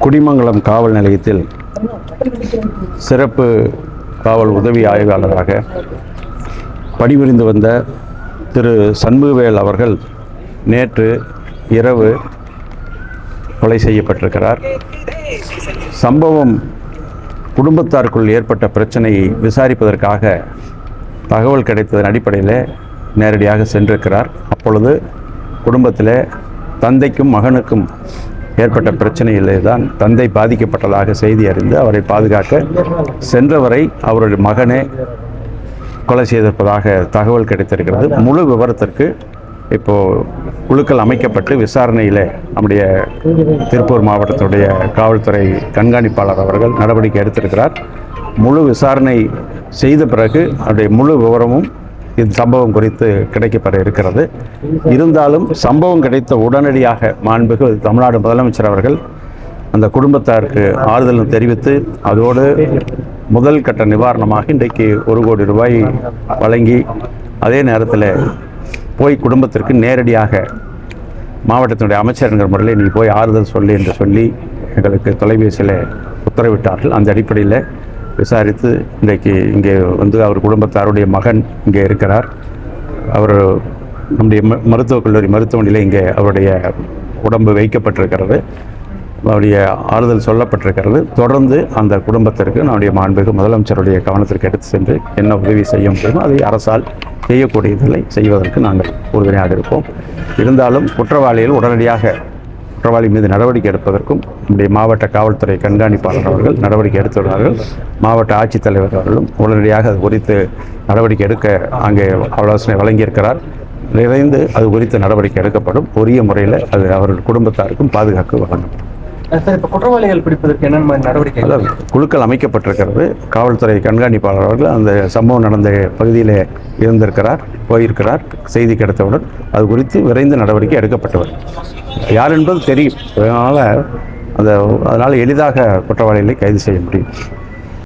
குடிமங்கலம் காவல் நிலையத்தில் சிறப்பு காவல் உதவி ஆய்வாளராக பணிபுரிந்து வந்த திரு சண்முகவேல் அவர்கள் நேற்று இரவு கொலை செய்யப்பட்டிருக்கிறார். சம்பவம் குடும்பத்தாருக்குள் ஏற்பட்ட பிரச்சனையை விசாரிப்பதற்காக தகவல் கிடைத்ததன் அடிப்படையில் நேரடியாக சென்றிருக்கிறார். அப்பொழுது குடும்பத்தில் தந்தைக்கும் மகனுக்கும் ஏற்பட்ட பிரச்சனையிலே தான் தந்தை பாதிக்கப்பட்டதாக செய்தி அறிந்து அவரை பாதுகாக்க சென்றவரை அவருடைய மகனே கொலை செய்திருப்பதாக தகவல் கிடைத்திருக்கிறது. முழு விவரத்திற்கு இப்போது குழுக்கள் அமைக்கப்பட்டு விசாரணையில் நம்முடைய திருப்பூர் மாவட்டத்துடைய காவல்துறை கண்காணிப்பாளர் அவர்கள் நடவடிக்கை எடுத்திருக்கிறார். முழு விசாரணை செய்த பிறகு அவருடைய முழு விவரமும் இந்த சம்பவம் குறித்து கிடைக்கப்பெற இருக்கிறது. இருந்தாலும் சம்பவம் கிடைத்த உடனடியாக மாண்புமிகு தமிழ்நாடு முதலமைச்சர் அவர்கள் அந்த குடும்பத்தாருக்கு ஆறுதல் தெரிவித்து அதோடு முதல் கட்ட நிவாரணமாக இன்றைக்கு 1 கோடி ரூபாய் வழங்கி அதே நேரத்தில் போய் குடும்பத்திற்கு நேரடியாக மாவட்டத்தினுடைய அமைச்சருங்கிற முறையில் நீ போய் ஆறுதல் சொல்லி என்று சொல்லி எங்களுக்கு தொலைபேசியில் உத்தரவிட்டார்கள். அந்த அடிப்படையில் விசாரித்து இன்றைக்கு இங்கே வந்து அவர் குடும்பத்தாருடைய மகன் இங்கே இருக்கிறார். அவர் நம்முடைய மருத்துவக் கல்லூரி மருத்துவமனையில் இங்கே அவருடைய உடம்பு வைக்கப்பட்டிருக்கிறது. அவருடைய ஆறுதல் சொல்லப்பட்டிருக்கிறது. தொடர்ந்து அந்த குடும்பத்திற்கு நம்முடைய மாண்புமிகு முதலமைச்சருடைய கவனத்திற்கு எடுத்து சென்று என்ன உதவி செய்ய முடியுமோ அதை அரசால் செய்யக்கூடியதில்லை செய்வதற்கு நாங்கள் உறுதுணையாக இருப்போம். இருந்தாலும் குற்றவாளிகள் உடனடியாக குற்றவாளி மீது நடவடிக்கை எடுப்பதற்கும் நம்முடைய மாவட்ட காவல்துறை கண்காணிப்பாளர் அவர்கள் நடவடிக்கை எடுத்துள்ளார்கள். மாவட்ட ஆட்சித்தலைவர் அவர்களும் உடனடியாக அது குறித்து நடவடிக்கை எடுக்க அங்கே ஆலோசனை வழங்கியிருக்கிறார். நிறைந்து அது குறித்து நடவடிக்கை எடுக்கப்படும். உரிய முறையில் அது அவர்கள் குடும்பத்தாருக்கும் பாதுகாப்பு வழங்கப்படும். இப்போ குற்றவாளிகள் பிடிப்பதற்கு என்னென்ன நடவடிக்கை? அதாவது குழுக்கள் அமைக்கப்பட்டிருக்கிறது. காவல்துறை கண்காணிப்பாளர் அவர்கள் அந்த சம்பவம் நடந்த பகுதியில் இருந்திருக்கிறார், போயிருக்கிறார். செய்தி கிடைத்தவுடன் அது குறித்து விரைந்து நடவடிக்கை எடுக்கப்பட்டவர். யார் என்பது தெரியும். அதனால் எளிதாக குற்றவாளிகளை கைது செய்ய முடியும்.